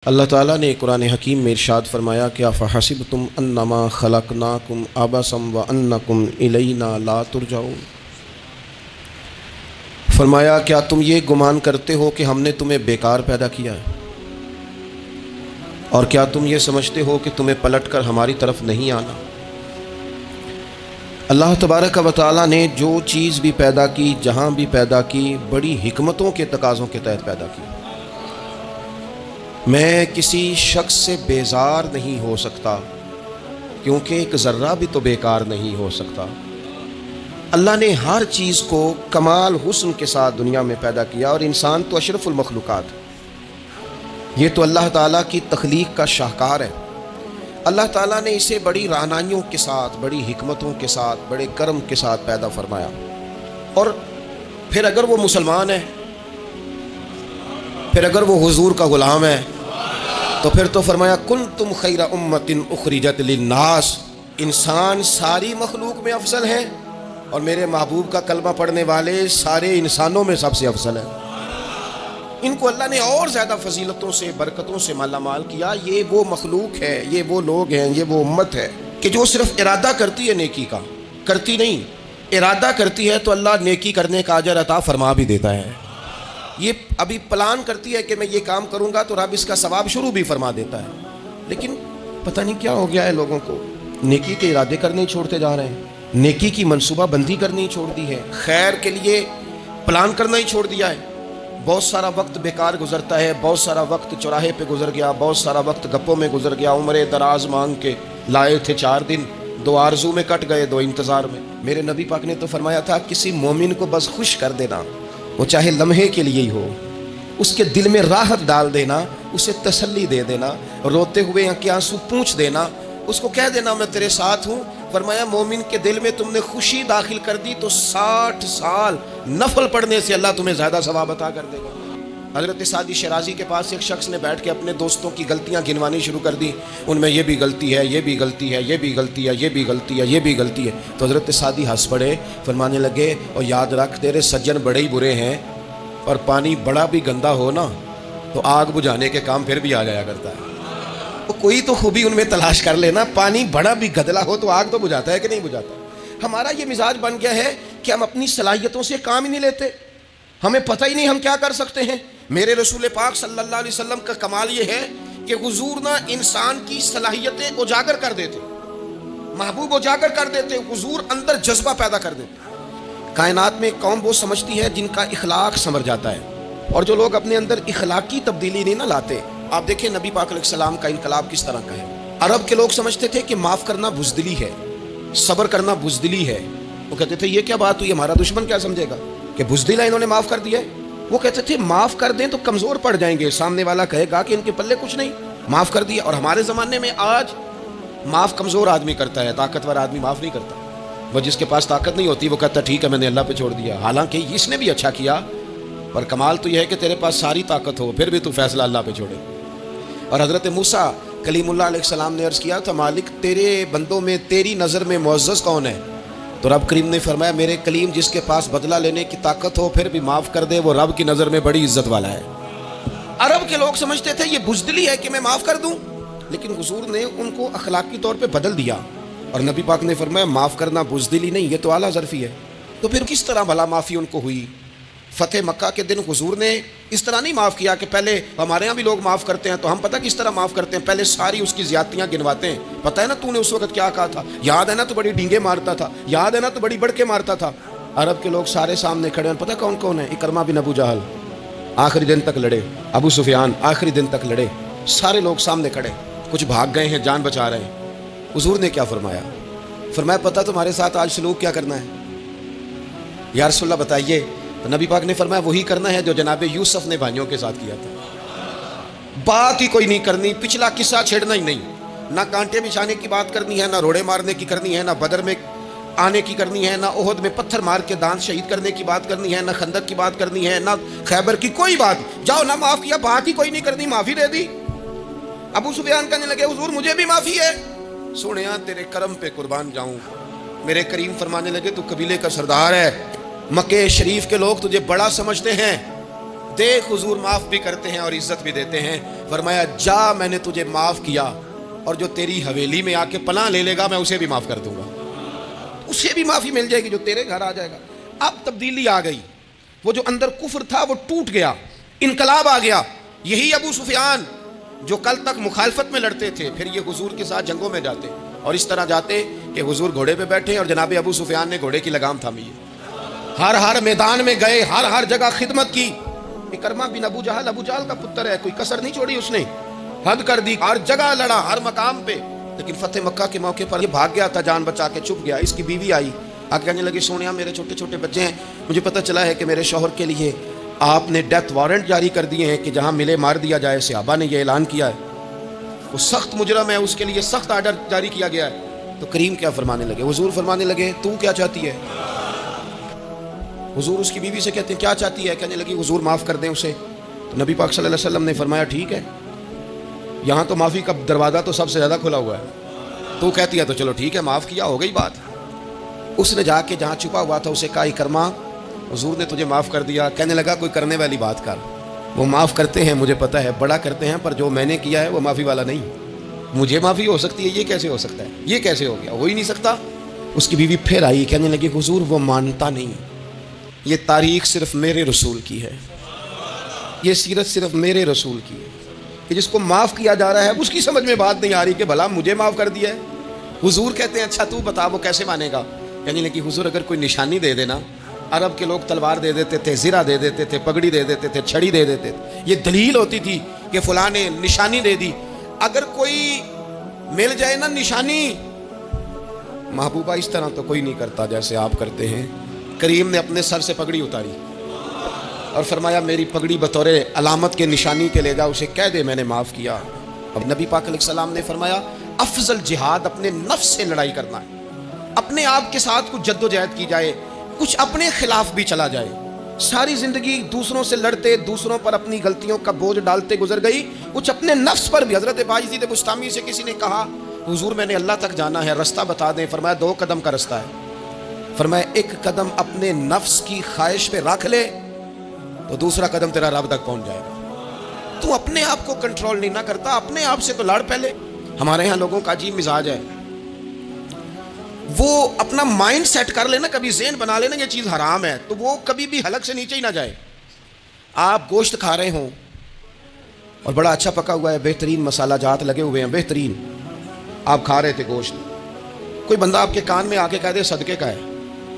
اللہ تعالیٰ نے قرآن حکیم میں ارشاد فرمایا کہ افحسبتم انما خلقناکم عبثا وانکم الینا لا ترجعون۔ فرمایا کیا تم یہ گمان کرتے ہو کہ ہم نے تمہیں بیکار پیدا کیا ہے، اور کیا تم یہ سمجھتے ہو کہ تمہیں پلٹ کر ہماری طرف نہیں آنا؟ اللہ تبارک و تعالیٰ نے جو چیز بھی پیدا کی، جہاں بھی پیدا کی، بڑی حکمتوں کے تقاضوں کے تحت پیدا کی۔ میں کسی شخص سے بیزار نہیں ہو سکتا، کیونکہ ایک ذرہ بھی تو بیکار نہیں ہو سکتا۔ اللہ نے ہر چیز کو کمال حسن کے ساتھ دنیا میں پیدا کیا، اور انسان تو اشرف المخلوقات، یہ تو اللہ تعالیٰ کی تخلیق کا شاہکار ہے۔ اللہ تعالیٰ نے اسے بڑی رعنائیوں کے ساتھ، بڑی حکمتوں کے ساتھ، بڑے کرم کے ساتھ پیدا فرمایا۔ اور پھر اگر وہ مسلمان ہے، پھر اگر وہ حضور کا غلام ہے، تو پھر تو فرمایا کنتم خیر امۃ اخرجت للناس، انسان ساری مخلوق میں افضل ہے، اور میرے محبوب کا کلمہ پڑھنے والے سارے انسانوں میں سب سے افضل ہے۔ ان کو اللہ نے اور زیادہ فضیلتوں سے، برکتوں سے مالا مال کیا۔ یہ وہ مخلوق ہے، یہ وہ لوگ ہیں، یہ وہ امت ہے کہ جو صرف ارادہ کرتی ہے نیکی کا، کرتی نہیں۔ ارادہ کرتی ہے تو اللہ نیکی کرنے کا اجر عطا فرما بھی دیتا ہے۔ یہ ابھی پلان کرتی ہے کہ میں یہ کام کروں گا تو رب اس کا ثواب شروع بھی فرما دیتا ہے، لیکن پتہ نہیں کیا ہو گیا ہے، لوگوں کو نیکی کے ارادے کرنے ہی چھوڑتے جا رہے ہیں، نیکی کی منصوبہ بندی کرنی ہی چھوڑ دی ہے، خیر کے لیے پلان کرنا ہی چھوڑ دیا ہے۔ بہت سارا وقت بیکار گزرتا ہے، بہت سارا وقت چوراہے پہ گزر گیا، بہت سارا وقت گپوں میں گزر گیا۔ عمر دراز مانگ کے لائے تھے 4 دن، 2 آرزو میں کٹ گئے، 2 انتظار میں۔ میرے نبی پاک نے تو فرمایا تھا کسی مومن کو بس خوش کر دینا، وہ چاہے لمحے کے لیے ہی ہو، اس کے دل میں راحت ڈال دینا، اسے تسلی دے دینا، روتے ہوئے آنکھ آنسو پونچھ دینا، اس کو کہہ دینا میں تیرے ساتھ ہوں۔ فرمایا مومن کے دل میں تم نے خوشی داخل کر دی تو 60 سال نفل پڑھنے سے اللہ تمہیں زیادہ ثواب عطا کر دے گا۔ حضرت سعدی شیرازی کے پاس ایک شخص نے بیٹھ کے اپنے دوستوں کی غلطیاں گنوانی شروع کر دی، ان میں یہ بھی غلطی ہے، یہ بھی غلطی ہے، یہ بھی غلطی ہے، یہ بھی غلطی ہے، یہ بھی غلطی ہے۔ تو حضرت سعدی ہنس پڑے، فرمانے لگے اور یاد رکھ تیرے سجن بڑے ہی برے ہیں، اور پانی بڑا بھی گندا ہو نا تو آگ بجھانے کے کام پھر بھی آ جایا کرتا ہے۔ کوئی تو خوبی ان میں تلاش کر لینا، پانی بڑا بھی گدلا ہو تو آگ تو بجھاتا ہے کہ نہیں بجھاتا۔ ہمارا یہ مزاج بن گیا ہے کہ ہم اپنی صلاحیتوں سے کام ہی نہیں لیتے، ہمیں پتہ ہی نہیں ہم کیا کر سکتے ہیں۔ میرے رسول پاک صلی اللہ علیہ وسلم کا کمال یہ ہے کہ حضور نہ انسان کی صلاحیتیں اجاگر کر دیتے، محبوب اجاگر کر دیتے، حضور اندر جذبہ پیدا کر دیتے۔ کائنات میں قوم وہ سمجھتی ہے جن کا اخلاق سنور جاتا ہے، اور جو لوگ اپنے اندر اخلاقی تبدیلی نہیں نہ لاتے۔ آپ دیکھیں نبی پاک علیہ السلام کا انقلاب کس طرح کا ہے۔ عرب کے لوگ سمجھتے تھے کہ معاف کرنا بزدلی ہے، صبر کرنا بزدلی ہے۔ وہ کہتے تھے یہ کیا بات ہوئی، ہمارا دشمن کیا سمجھے گا کہ بزدل ہے، انہوں نے معاف کر دیا ہے۔ وہ کہتے تھے معاف کر دیں تو کمزور پڑ جائیں گے، سامنے والا کہے گا کہ ان کے پلے کچھ نہیں، معاف کر دیا۔ اور ہمارے زمانے میں آج معاف کمزور آدمی کرتا ہے، طاقتور آدمی معاف نہیں کرتا۔ وہ جس کے پاس طاقت نہیں ہوتی وہ کہتا ٹھیک ہے میں نے اللہ پہ چھوڑ دیا، حالانکہ اس نے بھی اچھا کیا، پر کمال تو یہ ہے کہ تیرے پاس ساری طاقت ہو پھر بھی تو فیصلہ اللہ پہ چھوڑے۔ اور حضرت موسیٰ کلیم اللہ علیہ السلام نے عرض کیا تھا مالک تیرے بندوں میں تیری نظر میں معزز کون ہے؟ تو رب کریم نے فرمایا میرے کلیم جس کے پاس بدلہ لینے کی طاقت ہو پھر بھی معاف کر دے، وہ رب کی نظر میں بڑی عزت والا ہے۔ عرب کے لوگ سمجھتے تھے یہ بزدلی ہے کہ میں معاف کر دوں، لیکن حضور نے ان کو اخلاقی طور پہ بدل دیا، اور نبی پاک نے فرمایا معاف کرنا بزدلی نہیں، یہ تو اعلیٰ ظرفی ہے۔ تو پھر کس طرح بھلا معافی ان کو ہوئی؟ فتح مکہ کے دن حضور نے اس طرح نہیں معاف کیا کہ پہلے ہمارے ہاں بھی لوگ معاف کرتے ہیں تو ہم پتہ کس طرح معاف کرتے ہیں، پہلے ساری اس کی زیادتیاں گنواتے ہیں۔ پتہ ہے نا تو نے اس وقت کیا کہا تھا، یاد ہے نا تو بڑی ڈینگے مارتا تھا، یاد ہے نا تو بڑی بڑکے مارتا تھا۔ عرب کے لوگ سارے سامنے کھڑے ہیں، پتہ کون کون ہے؟ اکرمہ بن ابو جہل آخری دن تک لڑے، ابو سفیان آخری دن تک لڑے، سارے لوگ سامنے کھڑے، کچھ بھاگ گئے ہیں جان بچا رہے ہیں۔ حضور نے کیا فرمایا؟ فرمایا پتہ تمہارے ساتھ آج سلوک کیا کرنا ہے؟ یا رسول اللہ بتائیے۔ تو نبی پاک نے فرمایا وہی کرنا ہے جو جناب یوسف نے بھائیوں کے ساتھ کیا تھا، بات ہی کوئی نہیں کرنی، پچھلا قصہ چھیڑنا ہی نہیں، نہ کانٹے بچھانے کی بات کرنی ہے، نہ روڑے مارنے کی کرنی ہے، نہ بدر میں آنے کی کرنی ہے، نہ احد میں پتھر مار کے دانت شہید کرنے کی بات کرنی ہے، نہ خندق کی بات کرنی ہے، نہ خیبر کی کوئی بات۔ جاؤ نہ معاف کیا، بات ہی کوئی نہیں کرنی، معافی دے دی۔ ابو سفیان کہنے لگے حضور مجھے بھی معافی ہے۔ سونیا تیرے کرم پہ قربان جاؤں۔ میرے کریم فرمانے لگے تو قبیلے کا سردار ہے، مکہ شریف کے لوگ تجھے بڑا سمجھتے ہیں، دیکھ حضور معاف بھی کرتے ہیں اور عزت بھی دیتے ہیں. فرمایا جا میں نے تجھے معاف کیا اور جو تیری حویلی میں آ کے پناہ لے لے گا میں اسے بھی معاف کر دوں گا. اسے بھی معافی مل جائے گی جو تیرے گھر آ جائے گا. اب تبدیلی آ گئی, وہ جو اندر کفر تھا وہ ٹوٹ گیا, انقلاب آ گیا. یہی ابو سفیان جو کل تک مخالفت میں لڑتے تھے, پھر یہ حضور کے ساتھ جنگوں میں جاتے اور اس طرح جاتے کہ حضور گھوڑے پہ بیٹھے اور جناب ابو سفیان نے گھوڑے کی لگام تھامی ہے. ہر میدان میں گئے, ہر جگہ خدمت کی. اکرمہ بن ابو جہل کا پتر ہے, کوئی کسر نہیں چھوڑی اس نے, حد کر دی, ہر جگہ لڑا, ہر مقام پہ. لیکن فتح مکہ کے موقع پر یہ بھاگ گیا تھا, جان بچا کے چھپ گیا. اس کی بیوی آئی, آگے کہنے لگی سونیا میرے چھوٹے چھوٹے بچے ہیں, مجھے پتہ چلا ہے کہ میرے شوہر کے لیے آپ نے ڈیتھ وارنٹ جاری کر دیے ہیں کہ جہاں ملے مار دیا جائے. صحابہ نے یہ اعلان کیا ہے, وہ سخت مجرم ہے, اس کے لیے سخت آرڈر جاری کیا گیا ہے. تو کریم کیا فرمانے لگے, حضور فرمانے لگے تو کیا چاہتی ہے. حضور اس کی بیوی سے کہتے ہیں کیا چاہتی ہے, کہنے لگی حضور معاف کر دیں اسے. تو نبی پاک صلی اللہ علیہ وسلم نے فرمایا ٹھیک ہے, یہاں تو معافی کا دروازہ تو سب سے زیادہ کھلا ہوا ہے, تو کہتی ہے تو چلو ٹھیک ہے معاف کیا, ہو گئی بات. اس نے جا کے جہاں چھپا ہوا تھا اسے کہا اکرمہ حضور نے تجھے معاف کر دیا. کہنے لگا کوئی کرنے والی بات کر, وہ معاف کرتے ہیں مجھے پتہ ہے, بڑا کرتے ہیں, پر جو میں نے کیا ہے وہ معافی والا نہیں. مجھے معافی ہو سکتی ہے, یہ کیسے ہو سکتا ہے, یہ کیسے ہو گیا, ہو ہی نہیں سکتا. اس کی بیوی پھر آئی, کہنے لگی حضور وہ مانتا نہیں, یہ تاریخ صرف میرے رسول کی ہے, یہ سیرت صرف میرے رسول کی ہے, کہ جس کو معاف کیا جا رہا ہے اس کی سمجھ میں بات نہیں آ رہی کہ بھلا مجھے معاف کر دیا ہے. حضور کہتے ہیں اچھا تو بتا وہ کیسے مانے گا. کہنے لگی حضور اگر کوئی نشانی دے دینا, عرب کے لوگ تلوار دے دیتے تھے, زرہ دے دیتے تھے, پگڑی دے دیتے تھے, چھڑی دے دیتے تھے, یہ دلیل ہوتی تھی کہ فلاں نے نشانی دے دی. اگر کوئی مل جائے نا نشانی, محبوبہ اس طرح تو کوئی نہیں کرتا جیسے آپ کرتے ہیں. کریم نے اپنے سر سے پگڑی اتاری اور فرمایا میری پگڑی بطور علامت کے نشانی کے لے جا, اسے کہہ دے میں نے معاف کیا. اب نبی پاک علیہ السلام نے فرمایا افضل جہاد اپنے نفس سے لڑائی کرنا ہے, اپنے آپ کے ساتھ کچھ جد و جہد کی جائے, کچھ اپنے خلاف بھی چلا جائے. ساری زندگی دوسروں سے لڑتے, دوسروں پر اپنی غلطیوں کا بوجھ ڈالتے گزر گئی, کچھ اپنے نفس پر بھی. حضرت باجید بستامی سے کسی نے کہا حضور میں نے اللہ تک جانا ہے, رستہ بتا دیں. فرمایا 2 قدم کا رستہ ہے. فرمایا 1 قدم اپنے نفس کی خواہش پہ رکھ لے تو دوسرا قدم تیرا رب تک پہنچ جائے گا. تو اپنے آپ کو کنٹرول نہیں نہ کرتا, اپنے آپ سے تو لڑ پہلے. ہمارے ہاں لوگوں کا عجیب مزاج ہے, وہ اپنا مائنڈ سیٹ کر لینا, کبھی ذہن بنا لینا یہ چیز حرام ہے تو وہ کبھی بھی حلق سے نیچے ہی نہ جائے. آپ گوشت کھا رہے ہوں اور بڑا اچھا پکا ہوا ہے, بہترین مسالہ جات لگے ہوئے ہیں, بہترین, آپ کھا رہے تھے گوشت, کوئی بندہ آپ کے کان میں آ کے کہہ دے صدقے کا ہے,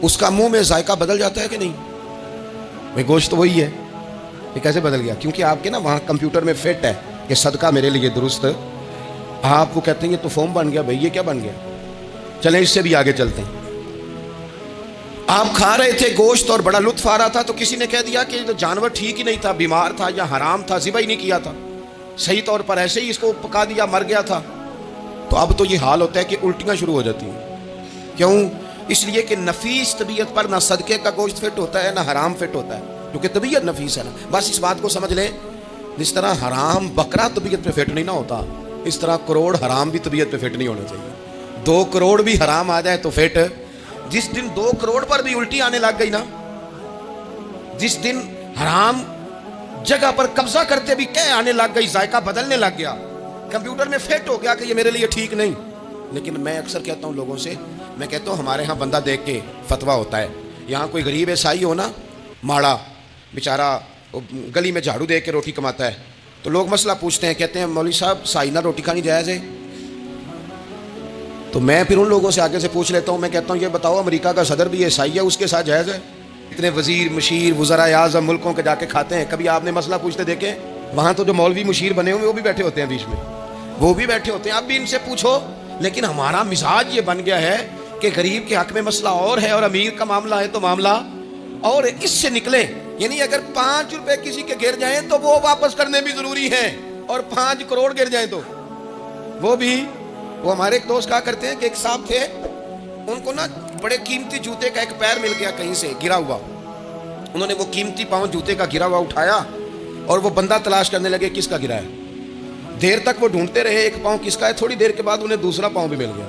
اس کا منہ میں ذائقہ بدل جاتا ہے کہ نہیں؟ بھائی گوشت تو وہی ہے, یہ کیسے بدل گیا؟ کیونکہ آپ کے نا وہاں کمپیوٹر میں فٹ ہے کہ صدقہ میرے لیے درست. آپ وہ کہتے ہیں یہ تو فارم بن گیا. بھائی یہ کیا بن گیا؟ چلیں اس سے بھی آگے چلتے ہیں. آپ کھا رہے تھے گوشت اور بڑا لطف آ رہا تھا, تو کسی نے کہہ دیا کہ جانور ٹھیک ہی نہیں تھا, بیمار تھا یا حرام تھا, ذبح ہی نہیں کیا تھا, صحیح طور پر ایسے ہی اس کو پکا دیا, مر گیا تھا. تو اب تو یہ حال ہوتا ہے کہ الٹیاں شروع ہو جاتی ہیں. کیوں؟ اس لیے کہ نفیس طبیعت پر نہ صدقے کا گوشت فٹ ہوتا ہے نہ حرام فٹ ہوتا ہے, کیونکہ طبیعت نفیس ہے نا. بس اس بات کو سمجھ لیں, جس طرح حرام بکرا طبیعت پہ فٹ نہیں نہ ہوتا, اس طرح کروڑ حرام بھی طبیعت پہ فٹ نہیں ہونا چاہیے. 2 کروڑ بھی حرام آ جائے تو فٹ. جس دن 2 کروڑ پر بھی الٹی آنے لگ گئی نا, جس دن حرام جگہ پر قبضہ کرتے بھی کہہ آنے لگ گئی, ذائقہ بدلنے لگ گیا, کمپیوٹر میں فٹ ہو گیا کہ یہ میرے لیے ٹھیک نہیں. لیکن میں اکثر کہتا ہوں لوگوں سے, میں کہتا ہوں ہمارے ہاں بندہ دیکھ کے فتویٰ ہوتا ہے. یہاں کوئی غریب عیسائی ہو نا, ماڑا بیچارہ گلی میں جھاڑو دے کے روٹی کماتا ہے, تو لوگ مسئلہ پوچھتے ہیں, کہتے ہیں مولوی صاحب سائنہ روٹی کھانی جائز ہے؟ تو میں پھر ان لوگوں سے آگے سے پوچھ لیتا ہوں, میں کہتا ہوں یہ بتاؤ امریکہ کا صدر بھی عیسائی ہے, اس کے ساتھ جائز ہے؟ اتنے وزیر مشیر وزراء اعظم ملکوں کے جا کے کھاتے ہیں, کبھی آپ نے مسئلہ پوچھتے دیکھیں؟ وہاں تو جو مولوی مشیر بنے ہوئے وہ بھی بیٹھے ہوتے ہیں بیچ میں, وہ بھی بیٹھے ہوتے ہیں, اب بھی ان سے پوچھو. لیکن ہمارا مزاج یہ بن گیا ہے کہ غریب کے حق میں مسئلہ اور ہے اور امیر کا معاملہ ہے تو معاملہ اور اس سے نکلے. یعنی اگر 5 روپے کسی کے گر جائیں تو وہ واپس کرنے بھی ضروری ہیں, اور 5 کروڑ گر جائیں تو وہ بھی. وہ ہمارے ایک دوست کہا کرتے ہیں کہ ایک صاحب تھے, ان کو نا بڑے قیمتی جوتے کا ایک پیر مل گیا کہیں سے گرا ہوا. انہوں نے وہ قیمتی پاؤں جوتے کا گرا ہوا اٹھایا اور وہ بندہ تلاش کرنے لگے کس کا گرا ہے. دیر تک وہ ڈھونڈتے رہے ایک پاؤں کس کا ہے, تھوڑی دیر کے بعد انہیں دوسرا پاؤں بھی مل گیا.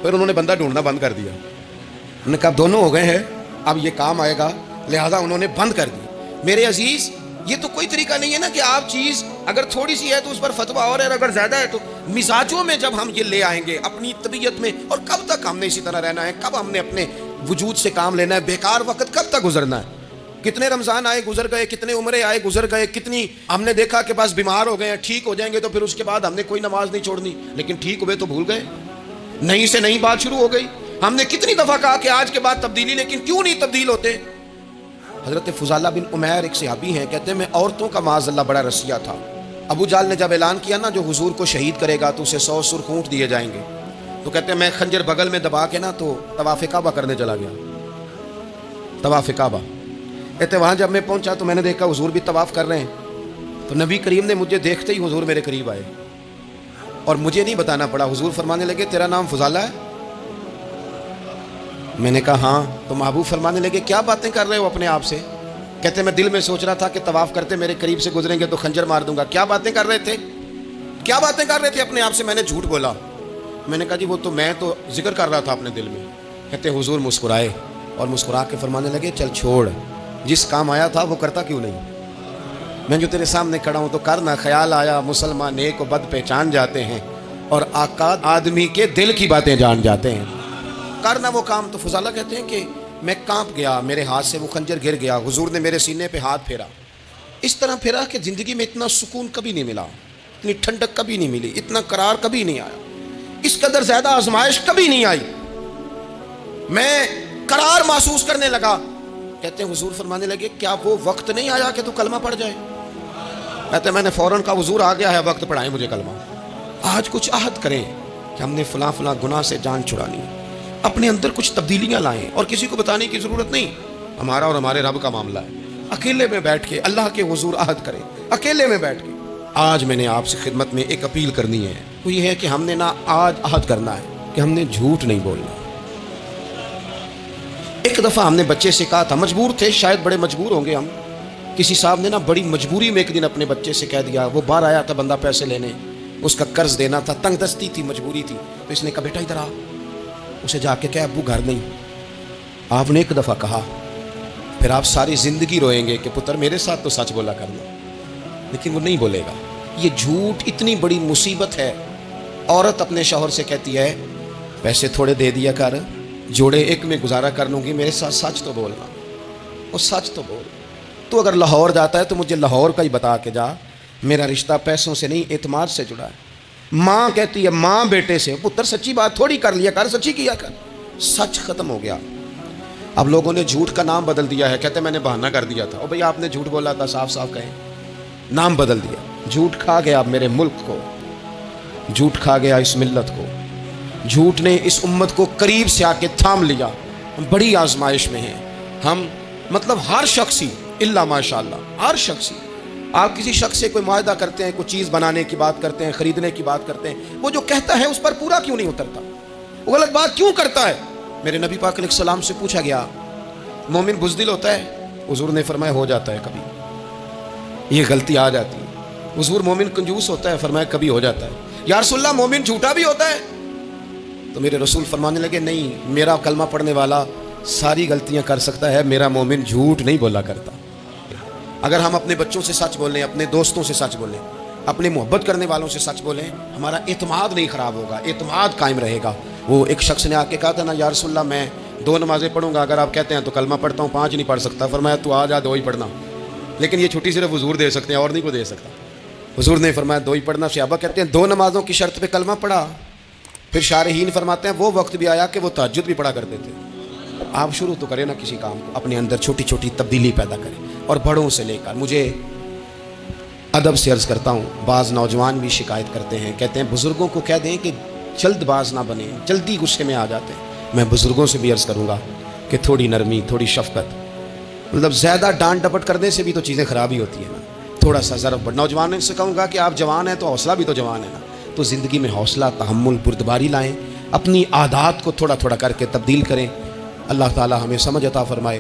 پھر انہوں نے بندہ ڈھونڈنا بند کر دیا. انہوں نے کہا دونوں ہو گئے ہیں, اب یہ کام آئے گا, لہذا انہوں نے بند کر دی. میرے عزیز, یہ تو کوئی طریقہ نہیں ہے نا کہ آپ چیز اگر تھوڑی سی ہے تو اس پر فتویٰ اور اگر زیادہ ہے تو مزاجوں میں جب ہم یہ لے آئیں گے اپنی طبیعت میں، اور کب تک ہم نے اسی طرح رہنا ہے؟ کب ہم نے اپنے وجود سے کام لینا ہے؟ بیکار وقت کب تک گزرنا ہے؟ کتنے رمضان آئے گزر گئے، کتنے عمرے آئے گزر گئے، کتنی ہم نے دیکھا کہ بس بیمار ہو گئے ہیں، ٹھیک ہو جائیں گے تو پھر اس کے بعد ہم نے کوئی نماز نہیں چھوڑنی، لیکن ٹھیک ہوئے تو بھول گئے، نہیں سے نئی بات شروع ہو گئی۔ ہم نے کتنی دفعہ کہا کہ آج کے بعد تبدیلی، لیکن کیوں نہیں تبدیل ہوتے؟ حضرت فضالہ بن عمیر ایک صحابی ہیں، کہتے ہیں میں عورتوں کا معاذ اللہ بڑا رسیہ تھا۔ ابو جہل نے جب اعلان کیا نا جو حضور کو شہید کرے گا تو اسے 100 سرخ اونٹ دیے جائیں گے، تو کہتے ہیں میں خنجر بغل میں دبا کے نا تو طواف کعبہ کرنے چلا گیا۔ طواف کعبہ کہتے وہاں جب میں پہنچا تو میں نے دیکھا حضور بھی طواف کر رہے ہیں، تو نبی کریم نے مجھے دیکھتے ہی حضور میرے قریب آئے اور مجھے نہیں بتانا پڑا، حضور فرمانے لگے تیرا نام فضالہ ہے؟ میں نے کہا ہاں۔ تو محبوب فرمانے لگے کیا باتیں کر رہے ہو اپنے آپ سے؟ کہتے میں دل میں سوچ رہا تھا کہ طواف کرتے میرے قریب سے گزریں گے تو خنجر مار دوں گا۔ کیا باتیں کر رہے تھے؟ کیا باتیں کر رہے تھے اپنے آپ سے؟ میں نے جھوٹ بولا۔ میں نے کہا جی وہ تو میں تو ذکر کر رہا تھا اپنے دل میں۔ کہتے حضور مسکرائے اور مسکرا کے فرمانے لگے چل چھوڑ، جس کام آیا تھا وہ کرتا کیوں نہیں؟ میں جو تیرے سامنے کھڑا ہوں تو کرنا، خیال آیا مسلمان نیک و بد پہچان جاتے ہیں اور آقا آدمی کے دل کی باتیں جان جاتے ہیں، کرنا وہ کام۔ تو فضالہ کہتے ہیں کہ میں کانپ گیا، میرے ہاتھ سے وہ خنجر گر گیا، حضور نے میرے سینے پہ ہاتھ پھیرا، اس طرح پھیرا کہ زندگی میں اتنا سکون کبھی نہیں ملا، اتنی ٹھنڈک کبھی نہیں ملی، اتنا قرار کبھی نہیں آیا، اس قدر زیادہ آزمائش کبھی نہیں آئی، میں قرار محسوس کرنے لگا۔ کہتے ہیں حضور فرمانے لگے کیا وہ وقت نہیں آیا کہ تو کلمہ پڑھ جائے؟ کہتے ہیں میں نے فوراً کہا حضور آ گیا ہے وقت، پڑھائیں مجھے کلمہ۔ آج کچھ عہد کریں کہ ہم نے فلاں فلاں گناہ سے جان چھڑانی، اپنے اندر کچھ تبدیلیاں لائیں، اور کسی کو بتانے کی ضرورت نہیں، ہمارا اور ہمارے رب کا معاملہ ہے۔ اکیلے میں بیٹھ کے اللہ کے حضور عہد کریں، اکیلے میں بیٹھ کے۔ آج میں نے آپ سے خدمت میں ایک اپیل کرنی ہے، وہ یہ ہے کہ ہم نے نا آج عہد کرنا ہے کہ ہم نے جھوٹ نہیں بولنا۔ ایک دفعہ ہم نے بچے سے کہا تھا، مجبور تھے، شاید بڑے مجبور ہوں گے ہم، کسی صاحب نے نا بڑی مجبوری میں ایک دن اپنے بچے سے کہہ دیا، وہ باہر آیا تھا بندہ پیسے لینے، اس کا قرض دینا تھا، تنگ دستی تھی، مجبوری تھی، تو اس نے کہا بیٹا ادھر آ، اسے جا کے کہا ابو گھر نہیں۔ آپ نے ایک دفعہ کہا، پھر آپ ساری زندگی روئیں گے کہ پتر میرے ساتھ تو سچ بولا کرنا، لیکن وہ نہیں بولے گا۔ یہ جھوٹ اتنی بڑی مصیبت ہے۔ عورت اپنے شوہر سے کہتی ہے پیسے تھوڑے دے دیا کر، جوڑے ایک میں گزارا کر لوں گی، میرے ساتھ سچ تو بولنا، وہ سچ تو بول۔ تو اگر لاہور جاتا ہے تو مجھے لاہور کا ہی بتا کے جا، میرا رشتہ پیسوں سے نہیں اعتماد سے جڑا ہے۔ ماں کہتی ہے ماں بیٹے سے، پتر سچی بات تھوڑی کر لیا کر، سچی کیا کر۔ سچ ختم ہو گیا۔ اب لوگوں نے جھوٹ کا نام بدل دیا ہے، کہتے میں نے بہانہ کر دیا تھا۔ او بھئی آپ نے جھوٹ بولا تھا، صاف صاف کہیں، نام بدل دیا۔ جھوٹ کھا گیا میرے ملک کو، جھوٹ کھا گیا اس ملت کو، جھوٹ نے اس امت کو قریب سے آ کے تھام لیا۔ ہم بڑی آزمائش میں ہیں ہم، مطلب ہر شخصی الا ماشاءاللہ، ہر شخصی۔ آپ کسی شخص سے کوئی معاہدہ کرتے ہیں، کوئی چیز بنانے کی بات کرتے ہیں، خریدنے کی بات کرتے ہیں، وہ جو کہتا ہے اس پر پورا کیوں نہیں اترتا؟ وہ غلط بات کیوں کرتا ہے؟ میرے نبی پاک علیہ السلام سے پوچھا گیا مومن بزدل ہوتا ہے؟ حضور نے فرمایا ہو جاتا ہے کبھی، یہ غلطی آ جاتی ہے۔ حضور مومن کنجوس ہوتا ہے؟ فرمایا کبھی ہو جاتا ہے۔ یا رسول اللہ مومن جھوٹا بھی ہوتا ہے؟ تو میرے رسول فرمانے لگے نہیں، میرا کلمہ پڑھنے والا ساری غلطیاں کر سکتا ہے، میرا مومن جھوٹ نہیں بولا کرتا۔ اگر ہم اپنے بچوں سے سچ بولیں، اپنے دوستوں سے سچ بولیں، اپنے محبت کرنے والوں سے سچ بولیں، ہمارا اعتماد نہیں خراب ہوگا، اعتماد قائم رہے گا۔ وہ ایک شخص نے آ کے کہا تھا نا یا رسول اللہ میں 2 نمازیں پڑھوں گا، اگر آپ کہتے ہیں تو کلمہ پڑھتا ہوں، 5 نہیں پڑھ سکتا۔ فرمایا تو آ جا 2 ہی پڑھنا، لیکن یہ چھٹی صرف حضور دے سکتے ہیں اور نہیں کوئی دے سکتا۔ حضور نے فرمایا 2 ہی پڑھنا۔ صحابہ کہتے ہیں 2 نمازوں کی شرط پہ کلمہ پڑھا۔ پھر شارحین فرماتے ہیں وہ وقت بھی آیا کہ وہ تہجد بھی پڑھا کرتے تھے۔ آپ شروع تو کریں نا کسی کام کو، اپنے اندر چھوٹی چھوٹی تبدیلی پیدا کریں، اور بڑوں سے لے کر۔ مجھے ادب سے عرض کرتا ہوں، بعض نوجوان بھی شکایت کرتے ہیں، کہتے ہیں بزرگوں کو کہہ دیں کہ جلد باز نہ بنیں، جلدی غصے میں آ جاتے ہیں۔ میں بزرگوں سے بھی عرض کروں گا کہ تھوڑی نرمی، تھوڑی شفقت، مطلب زیادہ ڈانٹ ڈپٹ کرنے سے بھی تو چیزیں خراب ہی ہوتی ہیں نا، تھوڑا سا ضرب بڑھ۔ نوجوانوں سے کہوں گا کہ آپ جوان ہیں تو حوصلہ بھی تو جوان ہے نا، تو زندگی میں حوصلہ، تحمل، بردباری لائیں، اپنی عادات کو تھوڑا تھوڑا کر کے تبدیل کریں۔ اللہ تعالی ہمیں سمجھ عطا فرمائے۔